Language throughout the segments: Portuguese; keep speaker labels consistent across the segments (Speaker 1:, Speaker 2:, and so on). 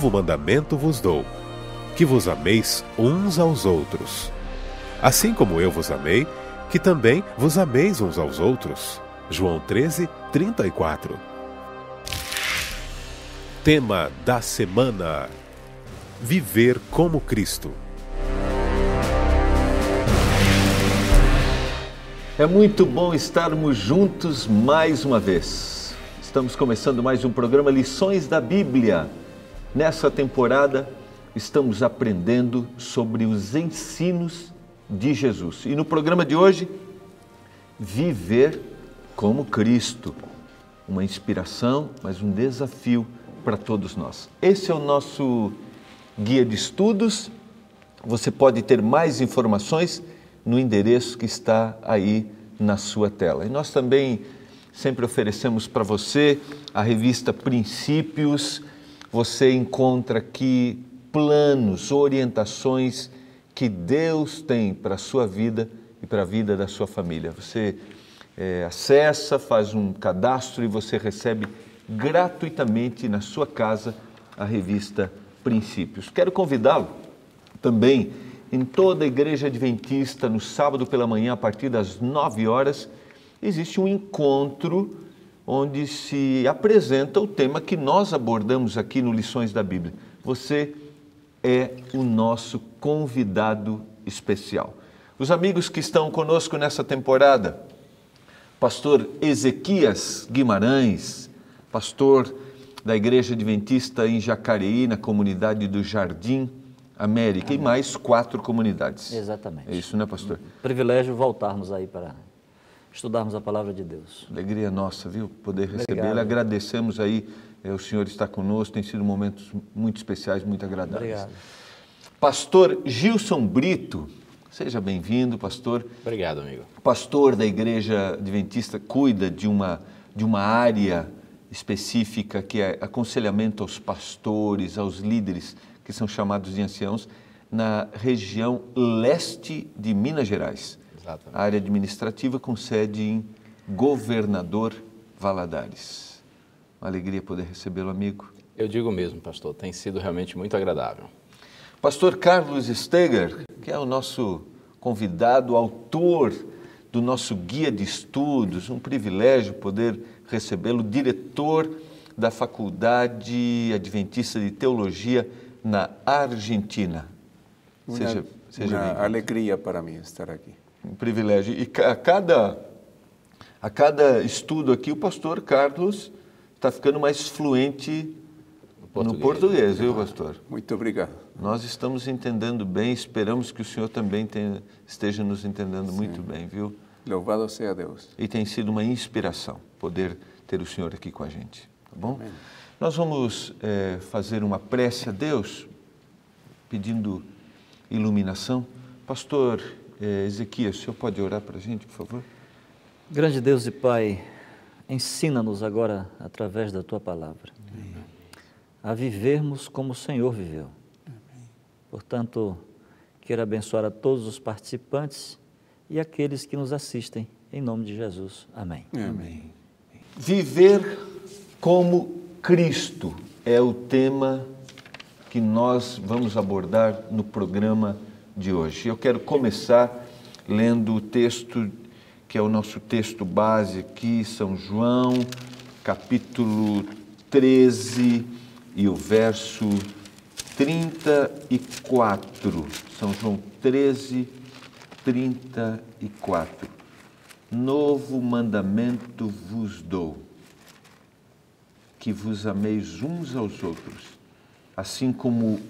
Speaker 1: novo mandamento vos dou, que vos ameis uns aos outros. Assim como eu vos amei, que também vos ameis uns aos outros. João 13, 34. Tema da semana: Viver como Cristo.
Speaker 2: É muito bom estarmos juntos mais uma vez. Estamos começando mais um programa Lições da Bíblia. Nessa temporada, estamos aprendendo sobre os ensinos de Jesus. E no programa de hoje, viver como Cristo. Uma inspiração, mas um desafio para todos nós. Esse é o nosso guia de estudos. Você pode ter mais informações no endereço que está aí na sua tela. E nós também sempre oferecemos para você a revista Princípios. Você encontra aqui planos, orientações que Deus tem para a sua vida e para a vida da sua família. Você acessa, faz um cadastro e você recebe gratuitamente na sua casa a revista Princípios. Quero convidá-lo também em toda a Igreja Adventista, no sábado pela manhã, a partir das 9 horas, existe um encontro onde se apresenta o tema que nós abordamos aqui no Lições da Bíblia. Você é o nosso convidado especial. Os amigos que estão conosco nessa temporada, pastor Ezequias Guimarães, pastor da Igreja Adventista em Jacareí, na comunidade do Jardim América, e mais 4 comunidades.
Speaker 3: Exatamente.
Speaker 2: É isso, né, pastor?
Speaker 3: Privilégio voltarmos aí para estudarmos a palavra de Deus.
Speaker 2: Alegria nossa, viu? Poder recebê-lo. Agradecemos aí, o senhor está conosco, tem sido momentos muito especiais, muito agradáveis.
Speaker 3: Obrigado.
Speaker 2: Pastor Gilson Brito, seja bem-vindo, pastor.
Speaker 4: Obrigado, amigo.
Speaker 2: Pastor da Igreja Adventista, cuida de uma área específica que é aconselhamento aos pastores, aos líderes que são chamados de anciãos, na região leste de Minas Gerais.
Speaker 4: Exatamente.
Speaker 2: A área administrativa com sede em Governador Valadares. Uma alegria poder recebê-lo, amigo.
Speaker 4: Eu digo mesmo, pastor, tem sido realmente muito agradável.
Speaker 2: Pastor Carlos Steger, que é o nosso convidado, autor do nosso guia de estudos, um privilégio poder recebê-lo, diretor da Faculdade Adventista de Teologia na Argentina. Seja bem-vindo.
Speaker 5: Alegria para mim estar aqui.
Speaker 2: Um privilégio. E a cada estudo aqui, o pastor Carlos está ficando mais fluente no português, viu, pastor?
Speaker 5: Muito obrigado.
Speaker 2: Nós estamos entendendo bem, esperamos que o senhor também esteja nos entendendo muito bem, viu?
Speaker 5: Louvado seja Deus.
Speaker 2: E tem sido uma inspiração poder ter o senhor aqui com a gente, tá bom?
Speaker 5: Amém.
Speaker 2: Nós vamos fazer uma prece a Deus, pedindo iluminação. Pastor Ezequias, o senhor pode orar para a gente, por favor?
Speaker 3: Grande Deus e Pai, ensina-nos agora, através da Tua Palavra, a vivermos como o Senhor viveu. Portanto, quero abençoar a todos os participantes e aqueles que nos assistem, em nome de Jesus. Amém.
Speaker 5: Amém.
Speaker 2: Viver como Cristo é o tema que nós vamos abordar no programa de hoje. Eu quero começar lendo o texto que é o nosso texto base aqui, São João, capítulo 13 e o verso 34. São João 13, 34. Novo mandamento vos dou, que vos ameis uns aos outros, assim como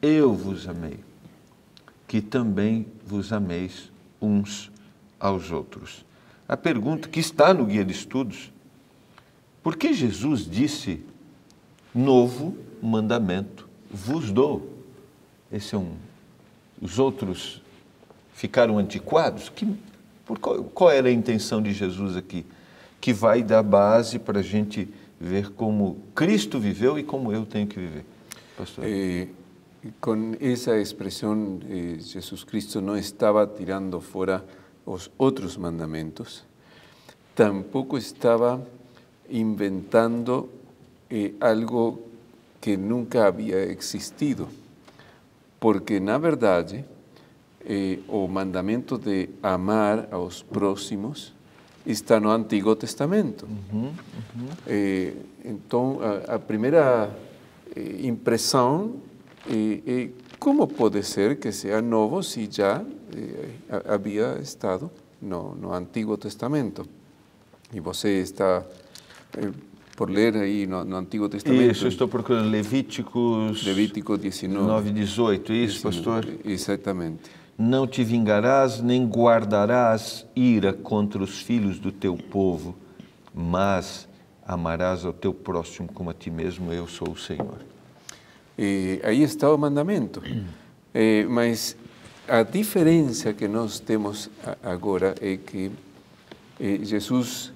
Speaker 2: eu vos amei, que também vos ameis uns aos outros. A pergunta que está no guia de estudos: por que Jesus disse, novo mandamento vos dou? Os outros ficaram antiquados? Qual era a intenção de Jesus aqui? Que vai dar base para a gente ver como Cristo viveu e como eu tenho que viver. Pastor.
Speaker 5: Com essa expressão, Jesus Cristo não estava tirando fora os outros mandamentos, tampouco estava inventando algo que nunca havia existido, porque, na verdade, o mandamento de amar aos próximos está no Antigo Testamento. Então, a primeira impressão é como pode ser que seja novo se já havia estado no Antigo Testamento. E você está por ler aí no Antigo Testamento.
Speaker 2: Isso, eu estou procurando Levítico
Speaker 5: 19,
Speaker 2: 18, isso,
Speaker 5: 19,
Speaker 2: pastor?
Speaker 5: Exatamente.
Speaker 2: Não te vingarás, nem guardarás ira contra os filhos do teu povo, mas amarás ao teu próximo como a ti mesmo, eu sou o Senhor.
Speaker 5: Aí está o mandamento. Mas a diferença que nós temos agora é que Jesus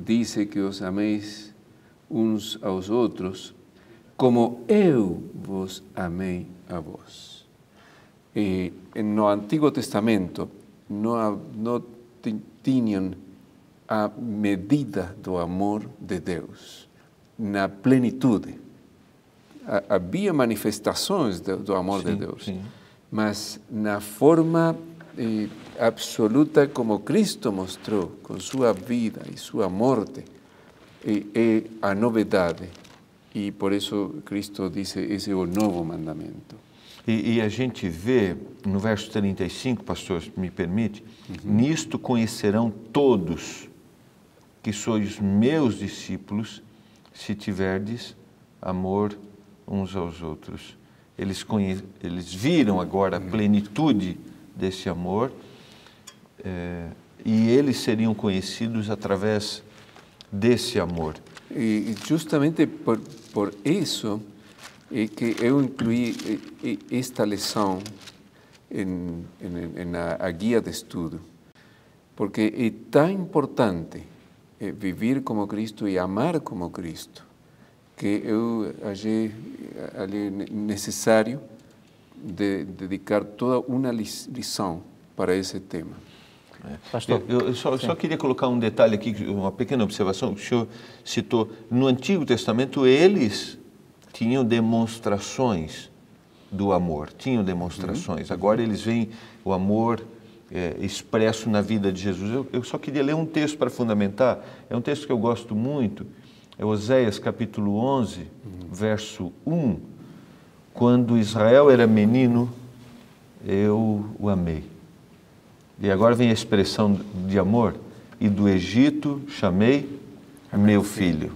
Speaker 5: disse que os ameis uns aos outros como eu vos amei a vós. No Antigo Testamento não tinham a medida do amor de Deus na plenitude. Havia manifestações do amor de Deus, mas na forma absoluta como Cristo mostrou, com sua vida e sua morte, é a novidade. E por isso Cristo disse, esse é o novo mandamento.
Speaker 2: E a gente vê no verso 35, pastor, se me permite, nisto conhecerão todos que sois meus discípulos, se tiverdes amor uns aos outros. Eles viram agora a plenitude desse amor e eles seriam conhecidos através desse amor.
Speaker 5: E justamente por isso é que eu incluí esta lição na guia de estudo, porque é tão importante viver como Cristo e amar como Cristo, que eu achei ali necessário dedicar toda uma lição para esse tema.
Speaker 2: Pastor, eu só queria colocar um detalhe aqui, uma pequena observação. O senhor citou, no Antigo Testamento, eles tinham demonstrações do amor, Agora eles veem o amor expresso na vida de Jesus. Eu só queria ler um texto para fundamentar, é um texto que eu gosto muito, é Oséias capítulo 11, verso 1, quando Israel era menino, eu o amei. E agora vem a expressão de amor, e do Egito chamei meu filho.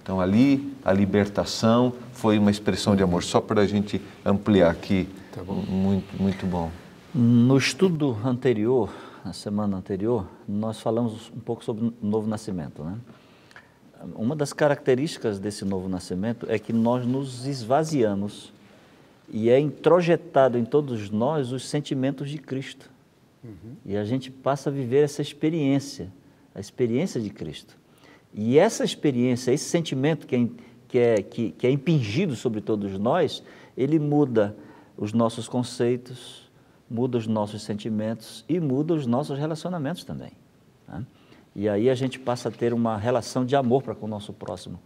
Speaker 2: Então ali a libertação foi uma expressão de amor, só para a gente ampliar aqui.
Speaker 5: Tá bom.
Speaker 2: Muito bom.
Speaker 3: No estudo anterior, na semana anterior, nós falamos um pouco sobre o novo nascimento, né? Uma das características desse novo nascimento é que nós nos esvaziamos e é introjetado em todos nós os sentimentos de Cristo. E a gente passa a viver essa experiência, a experiência de Cristo. E essa experiência, esse sentimento que é impingido sobre todos nós, ele muda os nossos conceitos, muda os nossos sentimentos e muda os nossos relacionamentos também, né? E aí a gente passa a ter uma relação de amor para com o nosso próximo.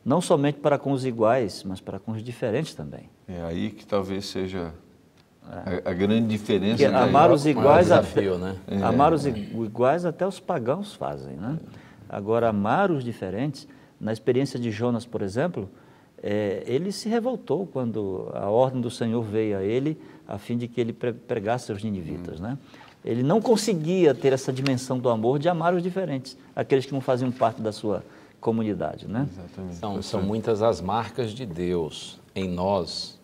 Speaker 3: Não somente para com os iguais, mas para com os diferentes também.
Speaker 2: É aí que talvez seja a grande diferença.
Speaker 3: Que amar os iguais,
Speaker 4: desafio, né?
Speaker 3: Amar os iguais até os pagãos fazem, né? Agora, amar os diferentes, na experiência de Jonas, por exemplo, ele se revoltou quando a ordem do Senhor veio a ele, a fim de que ele pregasse aos ninivitas, né? Ele não conseguia ter essa dimensão do amor de amar os diferentes, aqueles que não faziam parte da sua comunidade, né?
Speaker 2: Exatamente.
Speaker 4: São muitas as marcas de Deus em nós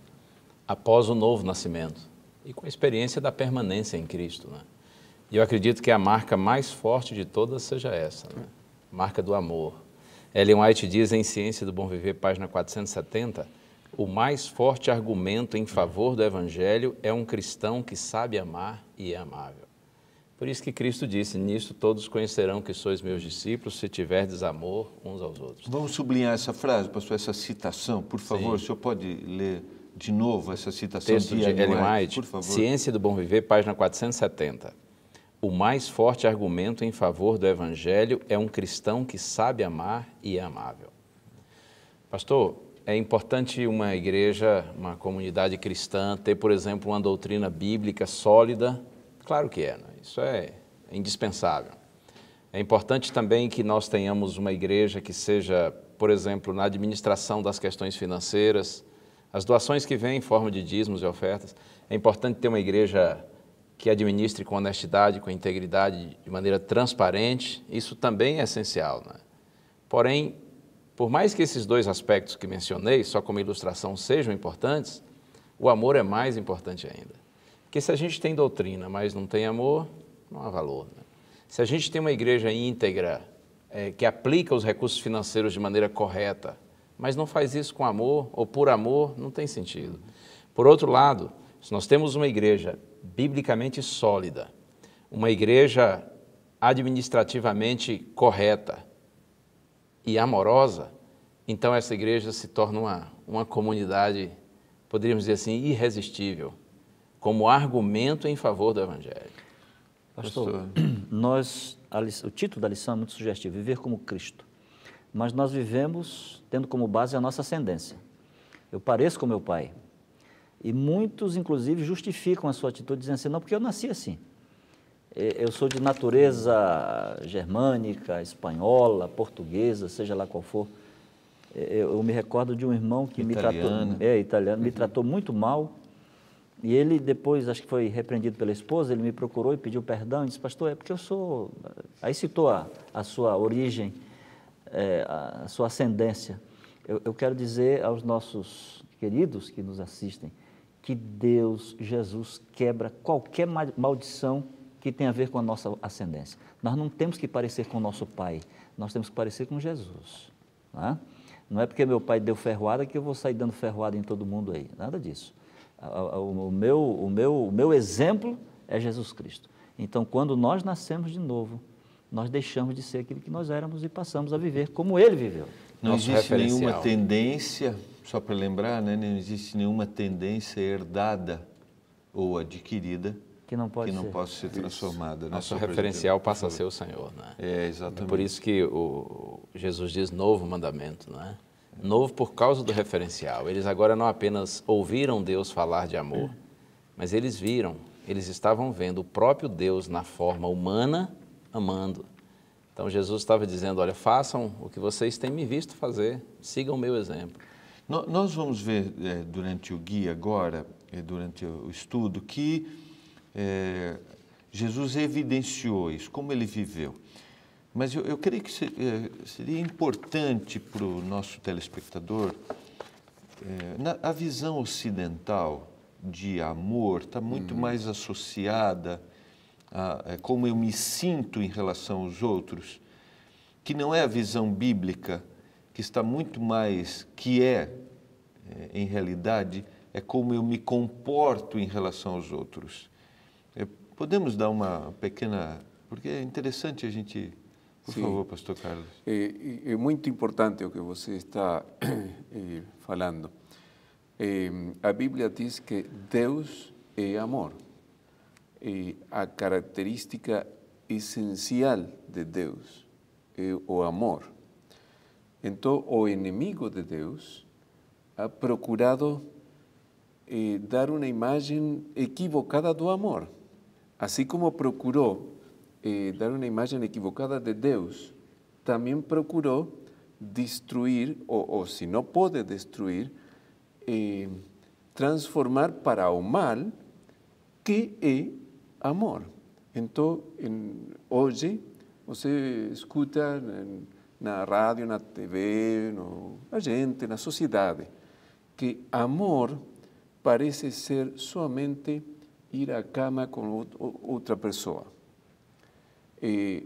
Speaker 4: após o novo nascimento e com a experiência da permanência em Cristo, né? E eu acredito que a marca mais forte de todas seja essa, né? Marca do amor. Ellen White diz em Ciência do Bom Viver, página 470, o mais forte argumento em favor do Evangelho é um cristão que sabe amar e é amável. Por isso que Cristo disse, nisto todos conhecerão que sois meus discípulos, se tiverdes amor uns aos outros.
Speaker 2: Vamos sublinhar essa frase, pastor, essa citação, por favor.
Speaker 4: Sim.
Speaker 2: O senhor pode ler de novo essa citação
Speaker 4: Texto de Ellen White,
Speaker 2: por favor.
Speaker 4: Ciência do Bom Viver, página 470. O mais forte argumento em favor do Evangelho é um cristão que sabe amar e é amável. Pastor, é importante uma igreja, uma comunidade cristã ter, por exemplo, uma doutrina bíblica sólida? Claro que é, né? Isso é indispensável. É importante também que nós tenhamos uma igreja que seja, por exemplo, na administração das questões financeiras, as doações que vêm em forma de dízimos e ofertas. É importante ter uma igreja que administre com honestidade, com integridade, de maneira transparente. Isso também é essencial, né? Porém, por mais que esses dois aspectos que mencionei, só como ilustração, sejam importantes, o amor é mais importante ainda. Porque se a gente tem doutrina, mas não tem amor, não há valor, né? Se a gente tem uma igreja íntegra, que aplica os recursos financeiros de maneira correta, mas não faz isso com amor ou por amor, não tem sentido. Por outro lado, se nós temos uma igreja biblicamente sólida, uma igreja administrativamente correta e amorosa, então essa igreja se torna uma comunidade, poderíamos dizer assim, irresistível, como argumento em favor do Evangelho.
Speaker 3: Pastor, o título da lição é muito sugestivo, viver como Cristo. Mas nós vivemos tendo como base a nossa ascendência. Eu pareço com meu pai. E muitos, inclusive, justificam a sua atitude dizendo assim, não, porque eu nasci assim. Eu sou de natureza germânica, espanhola, portuguesa, seja lá qual for. Eu me recordo de um irmão que italiano, me tratou muito mal. E ele depois, acho que foi repreendido pela esposa, ele me procurou e pediu perdão e disse, pastor, é porque eu sou... Aí citou a sua origem, a sua ascendência. Eu quero dizer aos nossos queridos que nos assistem que Deus, Jesus, quebra qualquer maldição que tem a ver com a nossa ascendência. Nós não temos que parecer com o nosso pai, nós temos que parecer com Jesus. Não é porque meu pai deu ferroada que eu vou sair dando ferroada em todo mundo aí, nada disso. O meu exemplo é Jesus Cristo. Então, quando nós nascemos de novo, nós deixamos de ser aquilo que nós éramos e passamos a viver como Ele viveu.
Speaker 2: Não existe nenhuma tendência, só para lembrar, né? Não existe nenhuma tendência herdada ou adquirida que não possa ser transformada.
Speaker 4: Nosso referencial passa a ser o Senhor, né?
Speaker 2: Exatamente.
Speaker 4: É por isso que Jesus diz novo mandamento, né? Novo por causa do referencial. Eles agora não apenas ouviram Deus falar de amor, mas eles estavam vendo o próprio Deus na forma humana amando. Então Jesus estava dizendo, olha, façam o que vocês têm me visto fazer, sigam o meu exemplo.
Speaker 2: Nós vamos ver durante o guia agora, durante o estudo, que Jesus evidenciou isso, como ele viveu. Mas eu creio que seria importante para o nosso telespectador, a visão ocidental de amor está muito mais associada a como eu me sinto em relação aos outros, que não é a visão bíblica, que está muito mais, em realidade, é como eu me comporto em relação aos outros. Podemos dar uma pequena... Porque é interessante a gente... Por favor, pastor Carlos.
Speaker 5: É muito importante o que você está falando. A Bíblia diz que Deus é amor. A característica essencial de Deus é o amor. Então, o inimigo de Deus ha procurado dar uma imagem equivocada do amor. Assim como procurou dar uma imagem equivocada de Deus, também procurou destruir, ou se não pode destruir, transformar para o mal, que é amor. Então, hoje, você escuta na rádio, na TV, na gente, na sociedade, que amor parece ser somente ir à cama com outra pessoa.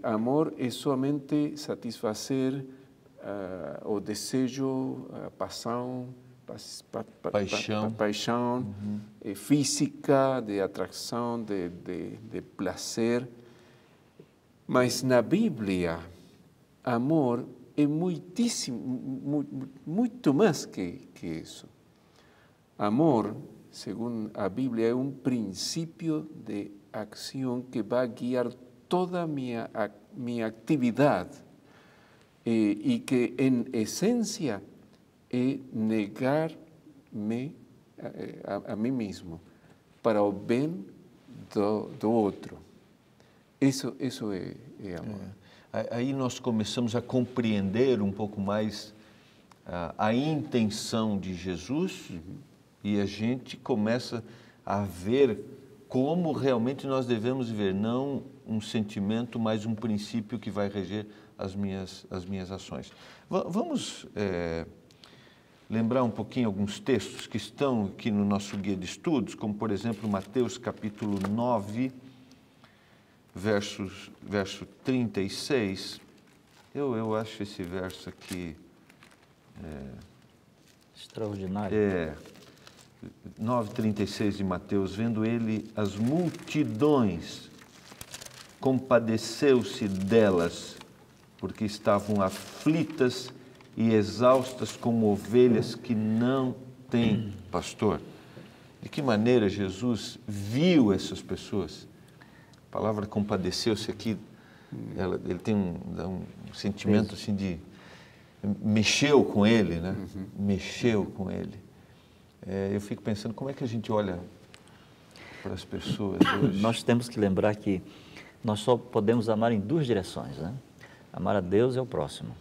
Speaker 5: Amor é somente satisfazer o desejo, a paixão física, de atração, de prazer. Mas na Bíblia, amor é muito mais que isso. Amor, segundo a Bíblia, é um princípio de ação que vai guiar toda a minha atividade e que, em essência, é negar-me a mim mesmo para o bem do outro. Isso é amor.
Speaker 2: Aí nós começamos a compreender um pouco mais a intenção de Jesus, e a gente começa a ver como realmente nós devemos viver, não um sentimento, mas um princípio que vai reger as minhas ações. Vamos lembrar um pouquinho alguns textos que estão aqui no nosso guia de estudos, como por exemplo Mateus capítulo 9, verso 36. Eu acho esse verso aqui
Speaker 3: extraordinário.
Speaker 2: 9:36 de Mateus. Vendo ele as multidões, compadeceu-se delas, porque estavam aflitas e exaustas como ovelhas que não têm pastor. De que maneira Jesus viu essas pessoas? A palavra compadeceu-se aqui, ele tem um sentimento assim de... mexeu com ele, né? Mexeu com ele. Eu fico pensando, como é que a gente olha para as pessoas hoje?
Speaker 3: Nós temos que lembrar que nós só podemos amar em duas direções, né? Amar a Deus e ao próximo.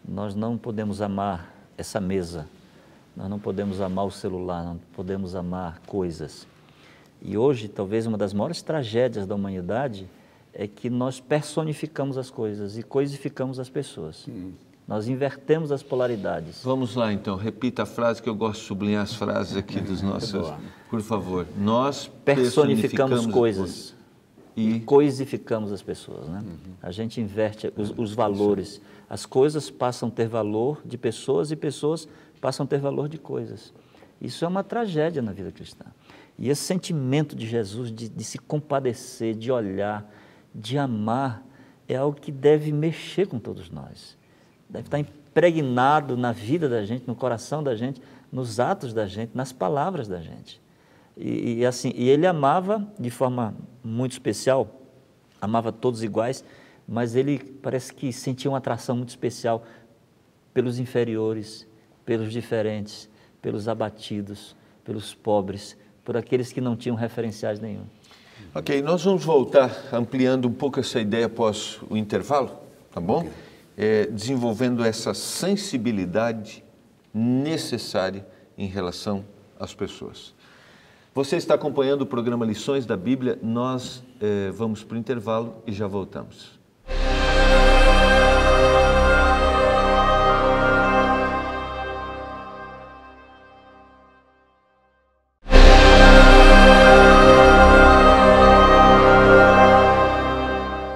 Speaker 3: Nós não podemos amar essa mesa, nós não podemos amar o celular, não podemos amar coisas. E hoje, talvez uma das maiores tragédias da humanidade é que nós personificamos as coisas e coisificamos as pessoas. Nós invertemos as polaridades.
Speaker 2: Vamos lá, então. Repita a frase, que eu gosto de sublinhar as frases aqui dos nossos... Por favor. Nós
Speaker 3: personificamos coisas
Speaker 2: e
Speaker 3: coisificamos as pessoas, né? A gente inverte os valores. As coisas passam a ter valor de pessoas e pessoas passam a ter valor de coisas. Isso é uma tragédia na vida cristã. E esse sentimento de Jesus de se compadecer, de olhar, de amar, é algo que deve mexer com todos nós. Deve estar impregnado na vida da gente, no coração da gente, nos atos da gente, nas palavras da gente. E ele amava de forma muito especial, amava todos iguais, mas ele parece que sentia uma atração muito especial pelos inferiores, pelos diferentes, pelos abatidos, pelos pobres, por aqueles que não tinham referenciais nenhum.
Speaker 2: Ok, nós vamos voltar ampliando um pouco essa ideia após o intervalo, tá bom? Desenvolvendo essa sensibilidade necessária em relação às pessoas. Você está acompanhando o programa Lições da Bíblia, nós vamos para o intervalo e já voltamos.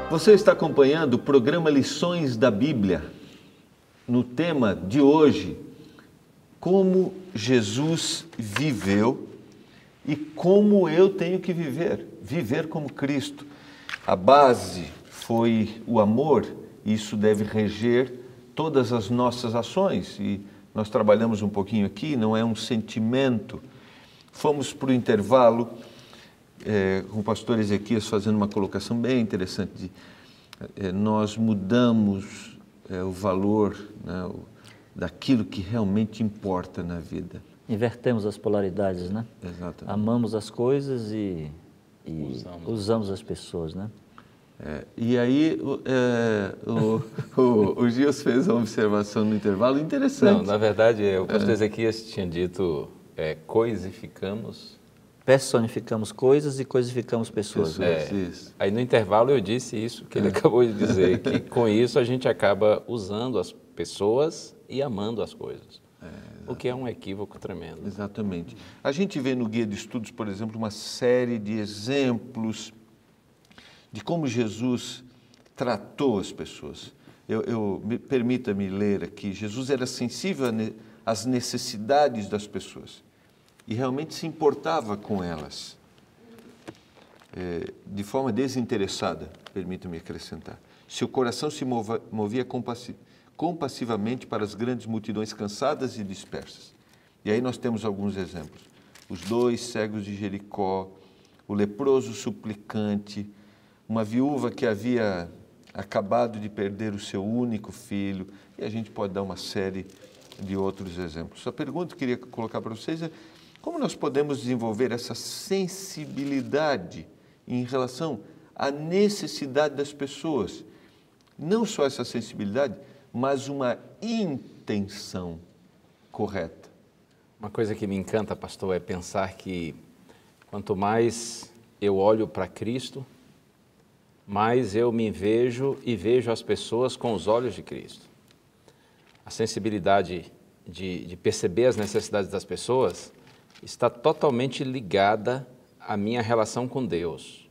Speaker 2: Você está acompanhando o programa Lições da Bíblia, no tema de hoje, como Jesus viveu e como eu tenho que viver como Cristo. A base foi o amor, e isso deve reger todas as nossas ações, e nós trabalhamos um pouquinho aqui, não é um sentimento. Fomos para o intervalo, com o pastor Ezequias fazendo uma colocação bem interessante, nós mudamos o valor, né, daquilo que realmente importa na vida.
Speaker 3: Invertemos as polaridades, né?
Speaker 2: Exatamente.
Speaker 3: Amamos as coisas e usamos as pessoas, né?
Speaker 2: E aí o Gils fez uma observação no intervalo interessante.
Speaker 4: Não, na verdade, o pastor Ezequias tinha dito, coisificamos...
Speaker 3: Personificamos coisas e coisificamos pessoas.
Speaker 2: Isso.
Speaker 4: Aí no intervalo eu disse isso que ele acabou de dizer, que com isso a gente acaba usando as pessoas e amando as coisas. O que é um equívoco tremendo.
Speaker 2: Exatamente. A gente vê no guia de estudos, por exemplo, uma série de exemplos de como Jesus tratou as pessoas. Permita-me ler aqui. Jesus era sensível às necessidades das pessoas e realmente se importava com elas, de forma desinteressada, permita-me acrescentar. Seu coração se movia compassivamente para as grandes multidões cansadas e dispersas. E aí nós temos alguns exemplos. Os 2 cegos de Jericó, o leproso suplicante, uma viúva que havia acabado de perder o seu único filho, e a gente pode dar uma série de outros exemplos. A pergunta que eu queria colocar para vocês é: como nós podemos desenvolver essa sensibilidade em relação à necessidade das pessoas? Não só essa sensibilidade, mas uma intenção correta.
Speaker 4: Uma coisa que me encanta, pastor, é pensar que quanto mais eu olho para Cristo, mais eu me vejo e vejo as pessoas com os olhos de Cristo. A sensibilidade de perceber as necessidades das pessoas está totalmente ligada à minha relação com Deus.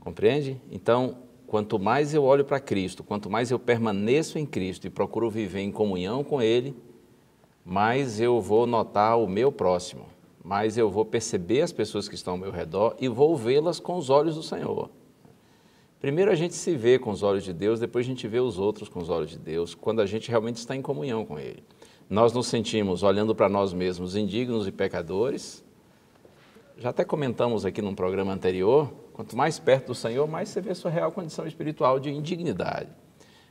Speaker 4: Compreende? Então, quanto mais eu olho para Cristo, quanto mais eu permaneço em Cristo e procuro viver em comunhão com Ele, mais eu vou notar o meu próximo, mais eu vou perceber as pessoas que estão ao meu redor e vou vê-las com os olhos do Senhor. Primeiro a gente se vê com os olhos de Deus, depois a gente vê os outros com os olhos de Deus, quando a gente realmente está em comunhão com Ele. Nós nos sentimos, olhando para nós mesmos, indignos e pecadores. Já até comentamos aqui num programa anterior, quanto mais perto do Senhor, mais você vê a sua real condição espiritual de indignidade.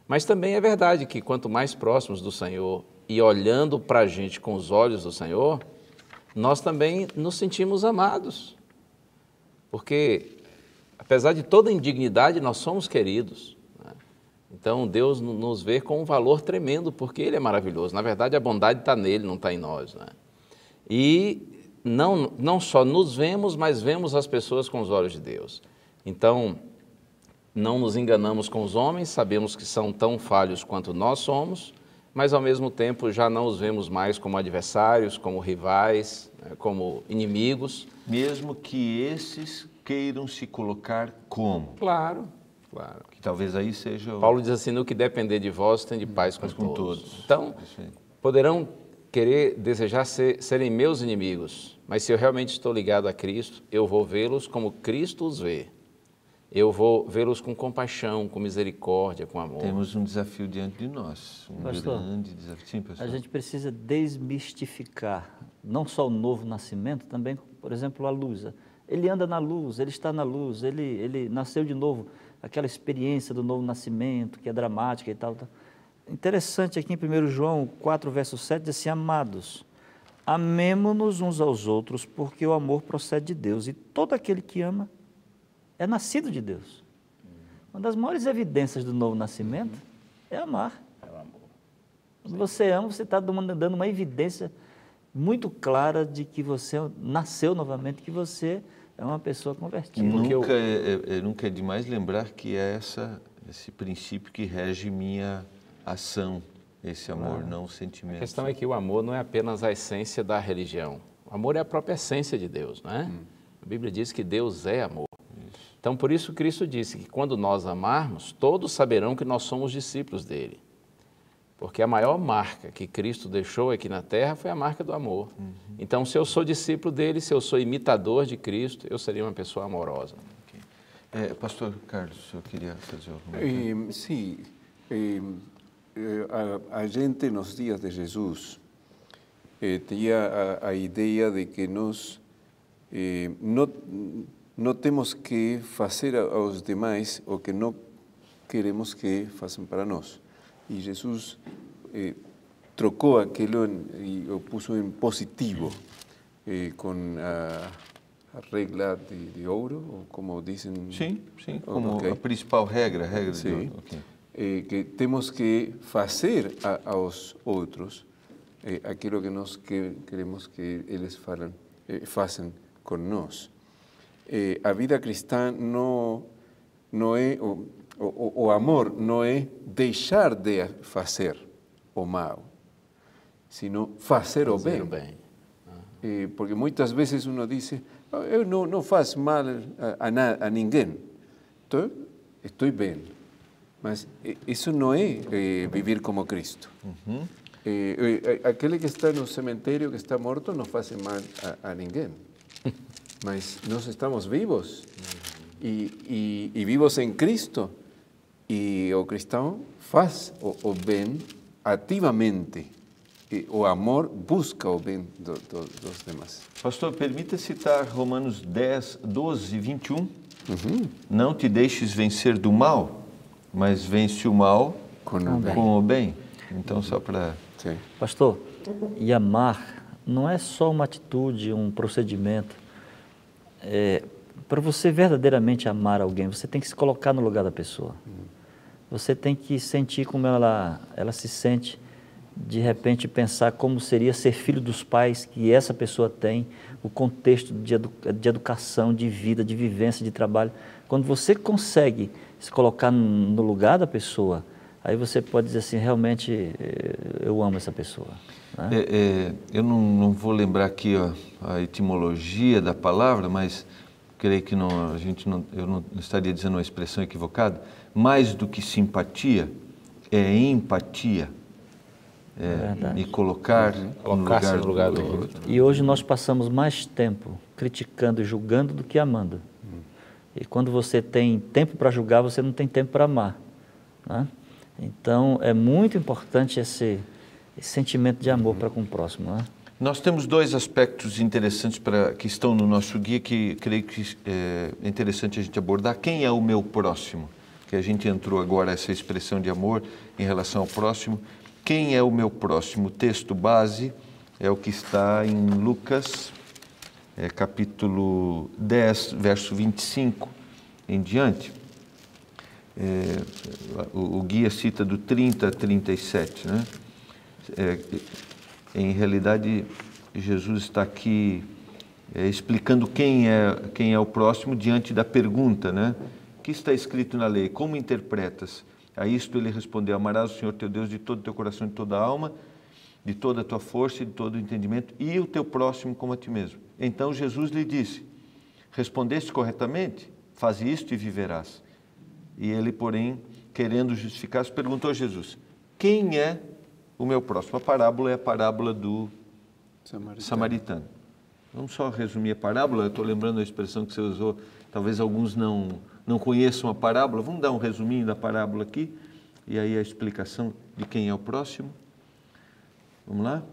Speaker 4: Mas também é verdade que quanto mais próximos do Senhor e olhando para a gente com os olhos do Senhor, nós também nos sentimos amados. Porque, apesar de toda indignidade, nós somos queridos, né? Então, Deus nos vê com um valor tremendo, porque Ele é maravilhoso. Na verdade, a bondade está nele, não está em nós, né? E não só nos vemos, mas vemos as pessoas com os olhos de Deus. Então, não nos enganamos com os homens, sabemos que são tão falhos quanto nós somos, mas ao mesmo tempo já não os vemos mais como adversários, como rivais, né, como inimigos.
Speaker 2: Mesmo que esses queiram se colocar como?
Speaker 4: Claro, claro.
Speaker 2: Que talvez aí seja o...
Speaker 4: Paulo diz assim: no que depender de vós, tem de paz com todos. Então, poderão querer, desejar serem meus inimigos, mas se eu realmente estou ligado a Cristo, eu vou vê-los como Cristo os vê. Eu vou vê-los com compaixão, com misericórdia, com amor.
Speaker 2: Temos um desafio diante de nós,
Speaker 3: Pastor,
Speaker 2: grande desafio. Sim, pastor.
Speaker 3: A gente precisa desmistificar, não só o novo nascimento, também, por exemplo, a luz. Ele anda na luz, ele está na luz, ele nasceu de novo, aquela experiência do novo nascimento, que é dramática e tal. Interessante aqui em 1 João 4, verso 7, diz assim: amados, amemo-nos uns aos outros, porque o amor procede de Deus, e todo aquele que ama é nascido de Deus. Uma das maiores evidências do novo nascimento é amar.
Speaker 4: É o amor.
Speaker 3: Quando você ama, você está dando uma evidência muito clara de que você nasceu novamente, que você é uma pessoa convertida.
Speaker 2: Nunca é demais lembrar que é esse princípio que rege minha ação, esse amor, não o sentimento.
Speaker 4: A questão é que o amor não é apenas a essência da religião. O amor é a própria essência de Deus, não é? A Bíblia diz que Deus é amor. Então, por isso Cristo disse que quando nós amarmos, todos saberão que nós somos discípulos dele. Porque a maior marca que Cristo deixou aqui na terra foi a marca do amor. Então, se eu sou discípulo dele, se eu sou imitador de Cristo, eu seria uma pessoa amorosa.
Speaker 2: Pastor Carlos, eu queria fazer alguma
Speaker 5: sim, a gente nos dias de Jesus tinha a ideia de que nós não temos que fazer aos demais o que não queremos que façam para nós. E Jesus trocou aquilo e o puso em positivo, com a regra de ouro, ou como dizem...
Speaker 2: Sim, como a principal regra
Speaker 5: sim, que temos que fazer aos outros aquilo que nós queremos que eles façam conosco. A vida cristã não é, o amor não é deixar de fazer o mal, sino fazer o bem. Porque muitas vezes uno diz: eu não faço mal a ninguém, então estou bem. Mas isso não é viver como Cristo. Aquele que está no cemitério, que está morto, não faz mal a ninguém. Mas nós estamos vivos e vivos em Cristo, e o cristão faz o bem ativamente, e o amor busca o bem dos demais.
Speaker 2: Pastor, permita citar Romanos 10, 12 e 21. Não te deixes vencer do mal, mas vence o mal com o bem. Então, só para
Speaker 5: Sim.
Speaker 3: Pastor, e amar não é só uma atitude, um procedimento. Para você verdadeiramente amar alguém, você tem que se colocar no lugar da pessoa. Você tem que sentir como ela se sente, de repente pensar como seria ser filho dos pais que essa pessoa tem, o contexto de educação, de vida, de vivência, de trabalho. Quando você consegue se colocar no lugar da pessoa, aí você pode dizer assim, realmente eu amo essa pessoa. Né?
Speaker 2: Eu não vou lembrar aqui a etimologia da palavra, mas creio que eu não estaria dizendo uma expressão equivocada. Mais do que simpatia, é empatia. Me colocar no lugar do outro.
Speaker 3: E hoje nós passamos mais tempo criticando e julgando do que amando. E quando você tem tempo para julgar, você não tem tempo para amar. Né? Então, é muito importante esse sentimento de amor para com o próximo. Né?
Speaker 2: Nós temos dois aspectos interessantes que estão no nosso guia que creio que é interessante a gente abordar. Quem é o meu próximo? Que a gente entrou agora essa expressão de amor em relação ao próximo. Quem é o meu próximo? O texto base é o que está em Lucas, capítulo 10, verso 25 em diante. O guia cita do 30 a 37, né? Em realidade, Jesus está aqui explicando quem é o próximo diante da pergunta, né? O que está escrito na lei? Como interpretas? A isto ele respondeu: amarás o Senhor teu Deus de todo o teu coração, de toda a alma, de toda a tua força e de todo o entendimento, e o teu próximo como a ti mesmo. Então Jesus lhe disse: respondeste corretamente? Faze isto e viverás. E ele, porém, querendo justificar-se, perguntou a Jesus: quem é o meu próximo? A parábola é a parábola do samaritano. Vamos só resumir a parábola. Eu estou lembrando a expressão que você usou. Talvez alguns não conheçam a parábola. Vamos dar um resuminho da parábola aqui. E aí a explicação de quem é o próximo. Vamos lá?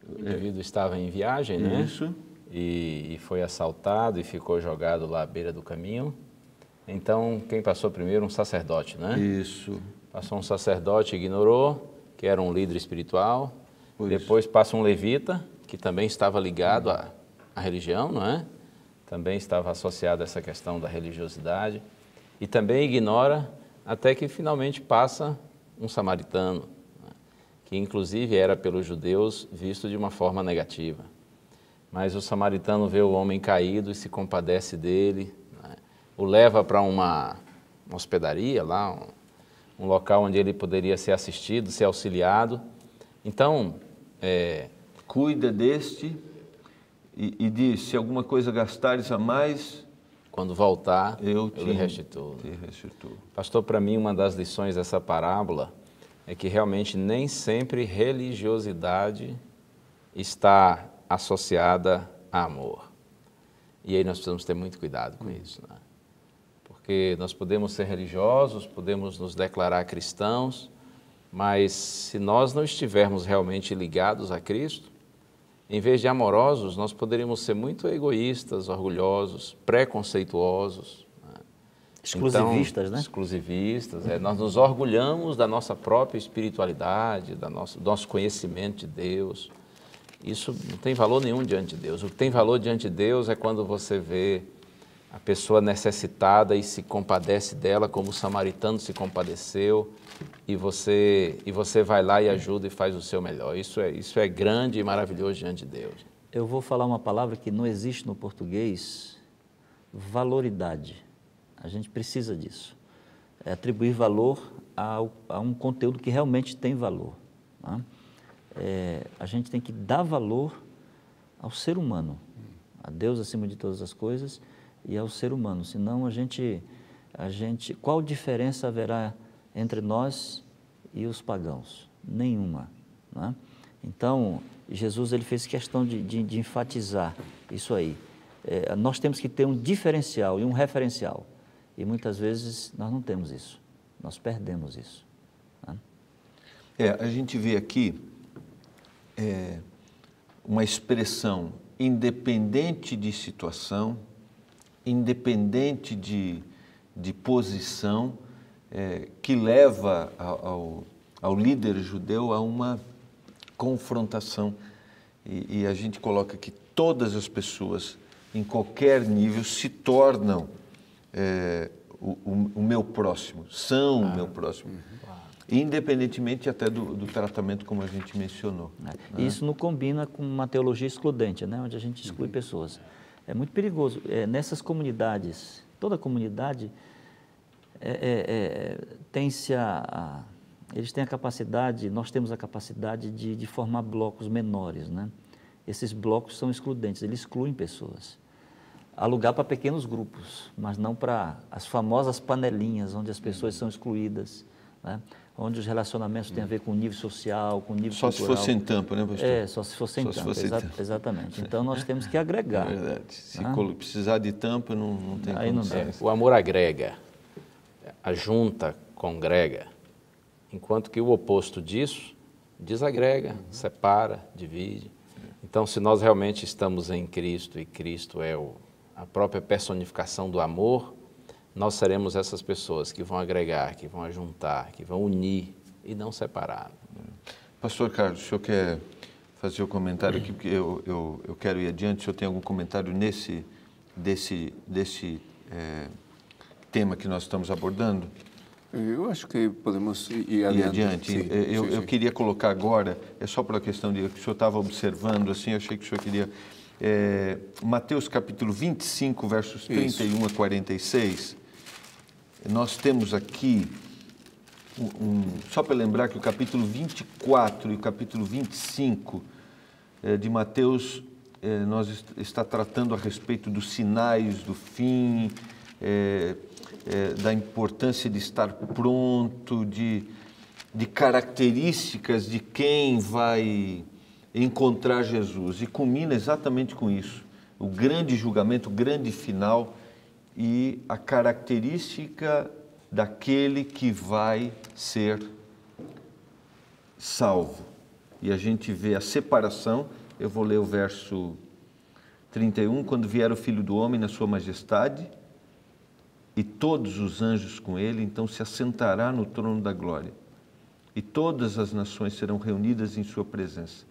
Speaker 4: O indivíduo estava em viagem, né?
Speaker 2: Isso.
Speaker 4: E foi assaltado e ficou jogado lá à beira do caminho. Então, quem passou primeiro? Um sacerdote, né?
Speaker 2: Isso.
Speaker 4: Passou um sacerdote, ignorou, que era um líder espiritual.
Speaker 2: Pois.
Speaker 4: Depois passa um levita, que também estava ligado à religião, não é? Também estava associado a essa questão da religiosidade. E também ignora, até que finalmente passa um samaritano, né? Que inclusive era pelos judeus visto de uma forma negativa. Mas o samaritano vê o homem caído e se compadece dele, né? O leva para uma hospedaria lá, um local onde ele poderia ser assistido, ser auxiliado. Então,
Speaker 2: cuida deste e diz: se alguma coisa gastares a mais,
Speaker 4: quando voltar,
Speaker 2: eu
Speaker 4: lhe restituo.
Speaker 2: Te restituo.
Speaker 4: Pastor, para mim, uma das lições dessa parábola é que realmente nem sempre religiosidade está associada a amor. E aí nós precisamos ter muito cuidado com isso, né? Porque nós podemos ser religiosos, podemos nos declarar cristãos, mas se nós não estivermos realmente ligados a Cristo, em vez de amorosos, nós poderíamos ser muito egoístas, orgulhosos, preconceituosos. Né?
Speaker 3: Exclusivistas,
Speaker 4: então,
Speaker 3: né?
Speaker 4: Exclusivistas. Nós nos orgulhamos da nossa própria espiritualidade, do nosso conhecimento de Deus. Isso não tem valor nenhum diante de Deus. O que tem valor diante de Deus é quando você vê a pessoa necessitada e se compadece dela, como o samaritano se compadeceu, e você vai lá e ajuda e faz o seu melhor. Isso é grande e maravilhoso diante de Deus.
Speaker 3: Eu vou falar uma palavra que não existe no português: valoridade. A gente precisa disso. É atribuir valor a um conteúdo que realmente tem valor. Né? A gente tem que dar valor ao ser humano, a Deus acima de todas as coisas e ao ser humano. Senão qual diferença haverá entre nós e os pagãos? Nenhuma. Né? Então, Jesus ele fez questão de enfatizar isso aí. Nós temos que ter um diferencial e um referencial. E muitas vezes nós não temos isso. Nós perdemos isso. Né?
Speaker 2: A gente vê aqui uma expressão: independente de situação, independente de posição, que leva ao líder judeu, a uma confrontação. E a gente coloca que todas as pessoas, em qualquer nível, se tornam o meu próximo, são o meu próximo. Independentemente até do tratamento, como a gente mencionou.
Speaker 3: Isso não combina com uma teologia excludente, né? Onde a gente exclui pessoas. É muito perigoso. Nessas comunidades, toda comunidade eles têm a capacidade, nós temos a capacidade de formar blocos menores, né? Esses blocos são excludentes, eles excluem pessoas. Há lugar para pequenos grupos, mas não para as famosas panelinhas, onde as pessoas são excluídas, né? Onde os relacionamentos têm a ver com o nível social, com o nível cultural.
Speaker 2: Só se fosse em Tampa, né, pastor?
Speaker 3: Só se fosse em Tampa, exatamente. Então, nós temos que agregar.
Speaker 2: É verdade. Se precisar de Tampa, não tem
Speaker 3: aí
Speaker 2: condições.
Speaker 4: O amor agrega, a junta congrega, enquanto que o oposto disso desagrega, separa, divide. Então, se nós realmente estamos em Cristo e Cristo é a própria personificação do amor, nós seremos essas pessoas que vão agregar, que vão ajuntar, que vão unir e não separar.
Speaker 2: Pastor Carlos, o senhor quer fazer o comentário aqui, porque eu quero ir adiante. O senhor tem algum comentário desse tema que nós estamos abordando?
Speaker 5: Eu acho que podemos ir adiante.
Speaker 2: Sim, eu queria colocar agora, só pela questão de que o senhor estava observando, assim, eu achei que o senhor queria... Mateus capítulo 25, versos 31 a 46, nós temos aqui, só para lembrar que o capítulo 24 e o capítulo 25 de Mateus, está tratando a respeito dos sinais do fim, da importância de estar pronto, de características de quem vai encontrar Jesus. E culmina exatamente com isso, o grande julgamento, o grande final e a característica daquele que vai ser salvo. E a gente vê a separação. Eu vou ler o verso 31, quando vier o Filho do Homem na sua majestade e todos os anjos com ele, então se assentará no trono da glória e todas as nações serão reunidas em sua presença.